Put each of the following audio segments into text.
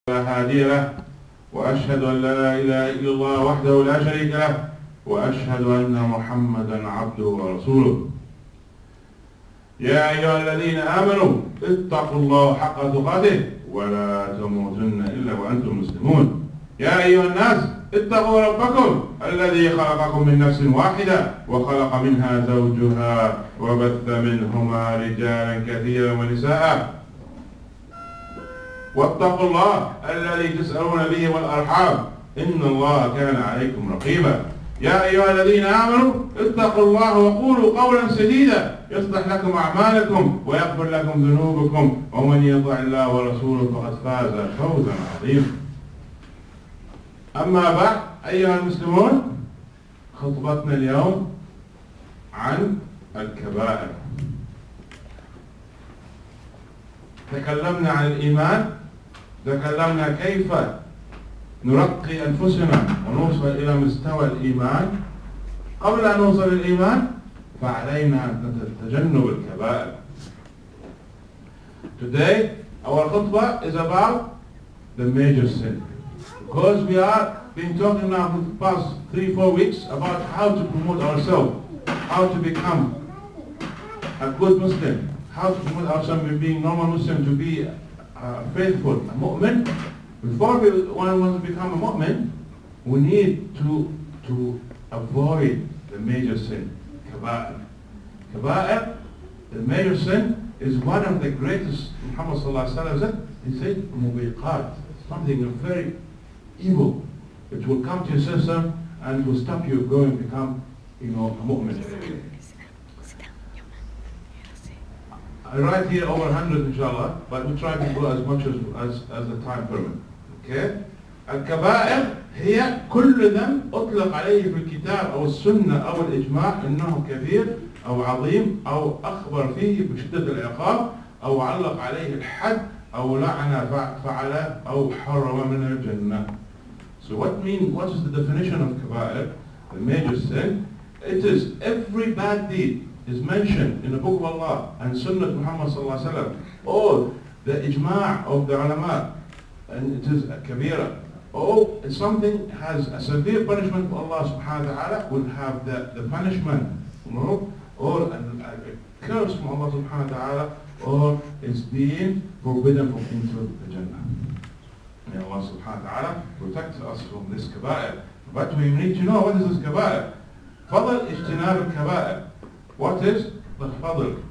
لا هادي له وأشهد أن لا إله إلا الله وحده لا شريك له وأشهد أن محمدا عبده ورسوله. يا أيها الذين آمنوا اتقوا الله حق تقاته ولا تموتن إلا وأنتم مسلمون. يا أيها الناس اتقوا ربكم الذي خلقكم من نفس واحدة وخلق منها زوجها وبث منهما رجالا كثيرا ونساء واتقوا الله الذي تسألون به والأرحام إن الله كان عليكم رقيبا. يا أيها الذين آمنوا اتقوا الله وقولوا قولا سديدا يصلح لكم أعمالكم ويغفر لكم ذنوبكم ومن يطع الله ورسوله فقد فاز فوزا عظيما. أما بعد أيها المسلمون، خطبتنا اليوم عن الكبائر. تكلمنا عن الإيمان، تكلمنا كيف نرقي أنفسنا ونوصل إلى مستوى الإيمان. قبل أن نوصل للإيمان فعلينا تجنب الكبائر. Today our khutbah is about the major sin, because we are been talking now for the past 3-4 weeks about how to promote ourselves, how to become a good Muslim, how to promote ourselves in being normal Muslim, to be faithful, a mu'min. Before one wants to become a mu'min, we need to avoid the major sin, kaba'ir. Kaba'ir, the major sin, is one of the greatest. Muhammad sallallahu alaihi wasallam, he said, mubiqat, something very evil. It will come to your system and will stop you going to become, a mu'min. I write here over 100 inshallah, but we try to do as much as the time permits. Okay? الكبائر هي كل ذنب أطلق عليه في الكتاب أو السنة أو الإجماع إنه كبير أو عظيم أو أخبر فيه بشدة العقاب أو علق عليه الحد أو لعن فعله أو حرم من الجنة. So what is the definition of kaba'ir? The major sin. It is every bad deed is mentioned in the book of Allah and Sunnah Muhammad sallallahu alaihi wasallam, or the ijma' of the ulama, and it is a kabira, or something has a severe punishment for Allah subhanahu wa ta'ala, will have the punishment, or a curse from Allah subhanahu wa ta'ala, or is being forbidden from entering the Jannah. May Allah subhanahu wa ta'ala protect us from this kaba'ir. But we need to know, what is this kaba'ir? فضل اجتناب الكبائر. What is the fadl?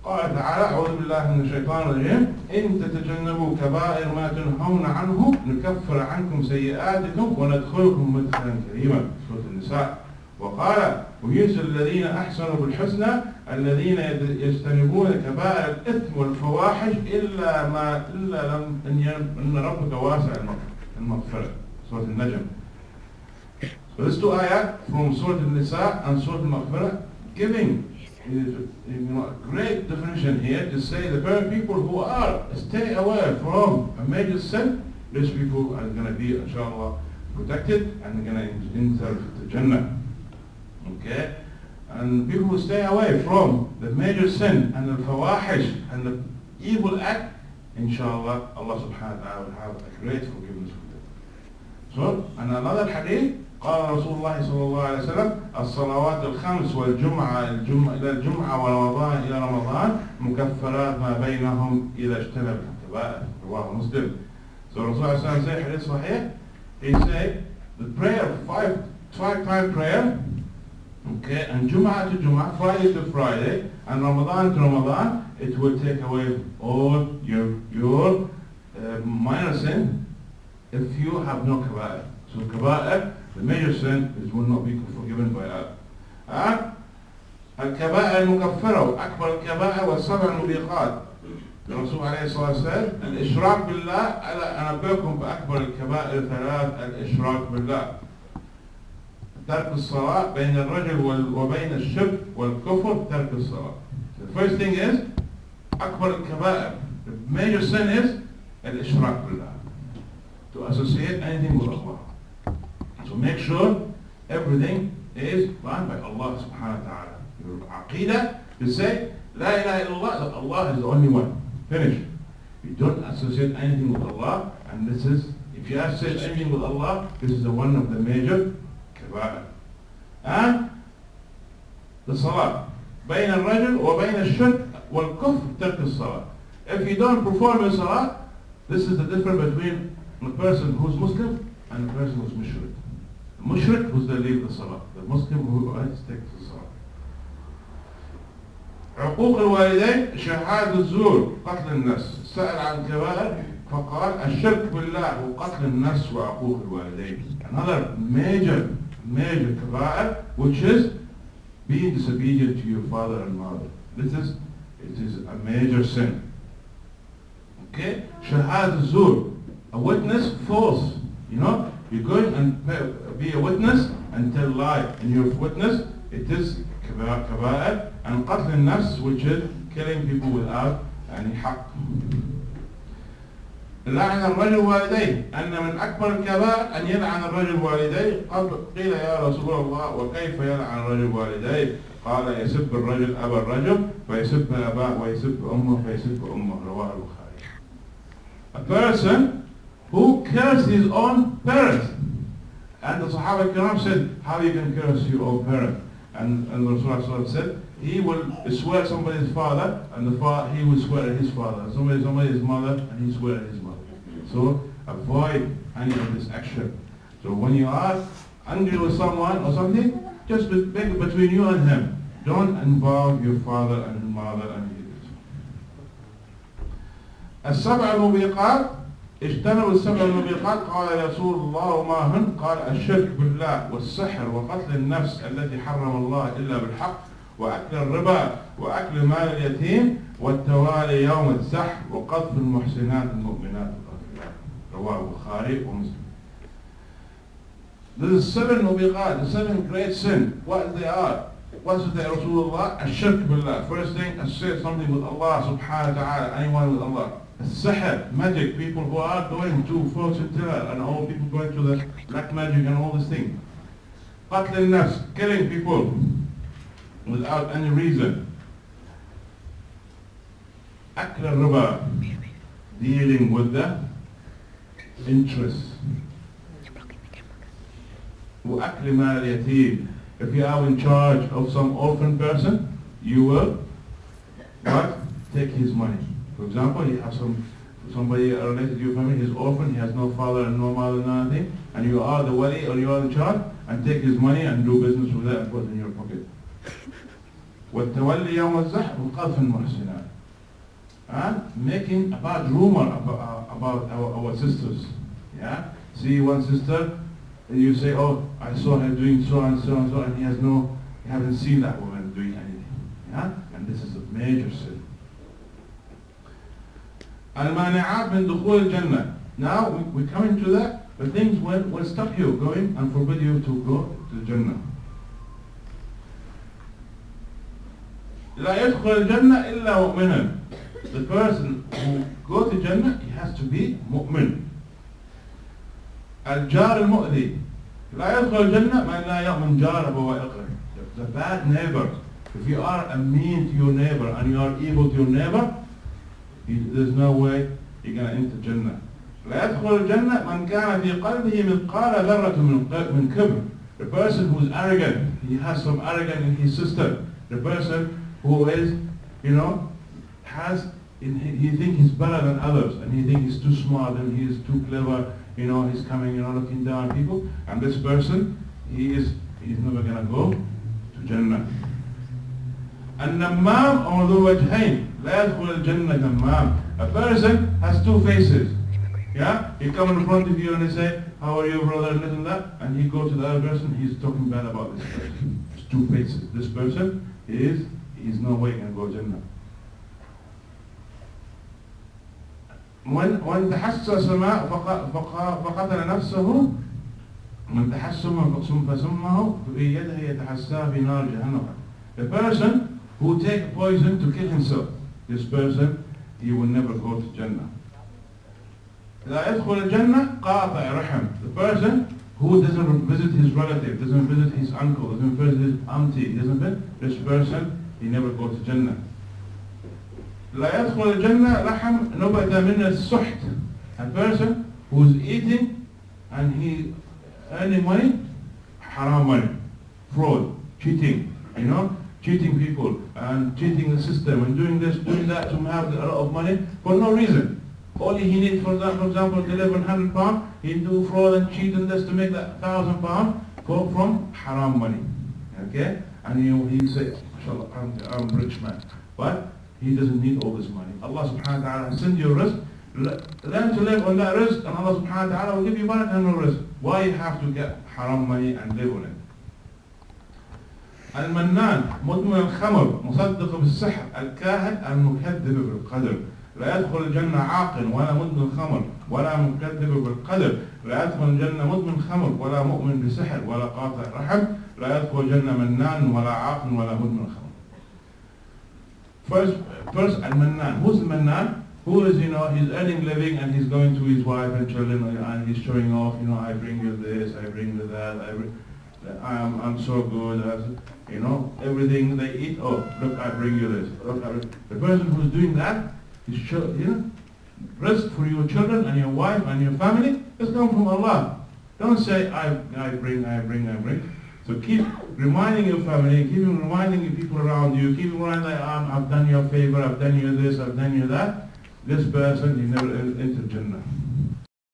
قال تعالى أعوذ بالله من الشيطان الرجيم إن تتجنبوا كبائر ما تنهون عنه نكفر عنكم سيئاتكم وندخلكم مدخلا كريما. سورة النساء. وقال ويجزي الذين أحسنوا بالحسنى الذين يجتنبون كبائر الإثم والفواحش إلا أن ربك واسع المغفرة. سورة النجم. So these two ayat from Surah Al-Nisa and Surah Al-Maghfirah, giving a great definition here to say the very people who stay away from a major sin, these people are going to be, inshallah, protected and they're going to enter the Jannah. Okay? And people who stay away from the major sin and the fawahish and the evil act, inshallah, Allah subhanahu wa ta'ala will have a great forgiveness for them. So, and another hadith, قال رسول الله صلى الله عليه وسلم الصلوات الخمس والجمعة إلى الجمعة ورمضان إلى رمضان مكفرات ما بينهم إذا اجتنب الكبائر. رواه مسلم. So Rasulullah sallallahu alaihi wasallam hadith sahih, he said the prayer, five-time prayer, okay, and Jum'ah to Jum'ah, Friday to Friday, and Ramadan to Ramadan, it will take away all your minor sin if you have no kaba'ir. So kaba'ir, the major sin, will not be forgiven by Allah. الكبائر المكفرة وأكبر الكبائر والسبع الموبقات. الرسول عليه الصلاة والسلام الإشراك بالله. أنا أنبئكم بأكبر الكبائر ثلاث: الإشراك بالله، ترك الصلاة، بين الرجل وبين الشرك والكفر ترك الصلاة. The first thing is أكبر الكبائر. The major sin is الإشراك بالله, to associate anything with Allah. So make sure everything is done by Allah subhanahu wa ta'ala. Your aqidah, to say La ilaha illallah, that Allah is the only one. Finish. You don't associate anything with Allah, And this is, if you have said anything with Allah, this is one of the major كبائر. And the salah. بين الرجل وبين الشرك والكفر ترك الصلاة. If you don't perform your salah, this is the difference between a person who's Muslim and a person who's mushrik. The mushrik who's the leave the salah. The Muslim who takes the salah. عقوق الوالدين شهادة الزور قتل النفس. سأل عن الكبائر فقال الشرك بالله وقتل النفس وعقوق الوالدين. Another major كبائر, which is being disobedient to your father and mother. It is a major sin. Okay? شهادة الزور, a witness false. You're going and be a witness and tell lie. And your witness, it is كبائر. And قتل النفس, which is killing people without any حق. لعن الرجل والديه. أن من أكبر الكبائر أن يلعن الرجل والديه. قيل يا رسول الله وكيف يلعن الرجل والديه؟ قال يسب الرجل أبا الرجل فيسب أباه ويسب أمه فيسب أمه. رواه البخاري. A person who curses his own parents. And the Sahaba Kiram said, how you can curse your own parent? And the Rasulullah said, he will swear somebody's father, and he will swear at his father. Somebody's mother, and he swear at his mother. So avoid any of this action. So when you are angry with someone or something, just make it between you and him. Don't involve your father and your mother and your السبع الموبقات. اجتنبوا السبع الموبقات. قال رسول الله وما هن؟ قال الشرك بالله والسحر وقتل النفس التي حرم الله إلا بالحق وأكل الربا وأكل مال اليتيم والتوالي يوم الزحف وقذف المحسنات المؤمنات الغافلات. رواه البخاري ومسلم. This is 7 mubiqat, the 7 great sin. What they are? What's the Rasulullah? الشرك بالله. First thing, associate something with Allah subhanahu wa ta'ala, anyone with Allah. السحر, magic, people who are going to fortune teller and all people going to the black magic and all these things. قتل النفس, killing people without any reason. أكل الربا, dealing with the interest. وأكل مال اليتيم, if you are in charge of some orphan person, you will what? Take his money. For example, you have somebody related to your family, he's orphan, he has no father and no mother, nothing, and you are the wali or you are in charge, and take his money and do business with it and put it in your pocket. والتولي يوم الزحف وقذف المحسنات. And making a bad rumor about our sisters. Yeah? See one sister, you say, oh, I saw her doing so and so and so, and you haven't seen that woman doing anything. Yeah? And this is a major sin. المانعات من دخول الجنة. Now we come into that, the things will stop you going and forbid you to go to the Jannah. لا يدخل الجنة إلا مؤمنا. The person who go to Jannah, he has to be mu'min. الجار المؤذي. لا يدخل الجنة من لا يؤمن جار بوائقه. The bad neighbor. If you are mean to your neighbor and you are evil to your neighbor, there's no way you're going to enter Jannah. لا يدخل الجنة من كان في قلبه مثقال ذرة من كبر. The person who is arrogant, he has some arrogance in his system. The person who is, he thinks he's better than others, and he thinks he's too smart and he's too clever, he's coming, looking down on people, and this person, he's never going to go to Jannah. النمام أو ذو وجهين لا يدخل الجنة نمام. A person has two faces. Yeah? He come in front of you and he say, how are you, brother, and this and that, and he go to the other person, he's talking bad about this person. It's two faces. This person he's no way going to go Jannah. من تحسس ما فقتل نفسه من تحسم فسمه في يده يتحسى في نار جهنم. The person who take poison to kill himself, this person, he will never go to Jannah. لا يدخل الجنة قاطع رحم. The person who doesn't visit his relative, doesn't visit his uncle, doesn't visit his auntie, this person, he never goes to Jannah. لا يدخل الجنة رحم نبت من السحت. A person who's eating and he earning money, haram money, fraud, cheating, cheating people and cheating the system and doing this, doing that to have a lot of money for no reason. Only he needs, for example, to live on £100, he do fraud and cheat and this to make that £1,000 from haram money. Okay? And he say, mashallah, I'm a rich man. But he doesn't need all this money. Allah subhanahu wa ta'ala send you rizq. Learn to live on that rizq and Allah subhanahu wa ta'ala will give you barakah on your rizq. Why you have to get haram money and live on it? المنان مدمن الخمر مصدق بالسحر الكاهن المكذب بالقدر لا يدخل الجنة عاقل ولا مدمن الخمر ولا مكذب بالقدر لا يدخل الجنة مدمن خمر ولا مؤمن بسحر ولا قاطع رحم لا يدخل الجنة منان ولا عاقل ولا مدمن خمر. First المنان. Who's the mannan? Who is, he's earning living and he's going to his wife and children and he's showing off, I bring you this, I bring you that, I'm so good, everything they eat, oh, look, I bring you this. Look, the person who's doing that is, rest for your children and your wife and your family, it's come from Allah. Don't say, I bring. So keep reminding your family, keep reminding your people around you, keep reminding that I've done you a favor, I've done you this, I've done you that. This person, he never entered Jannah.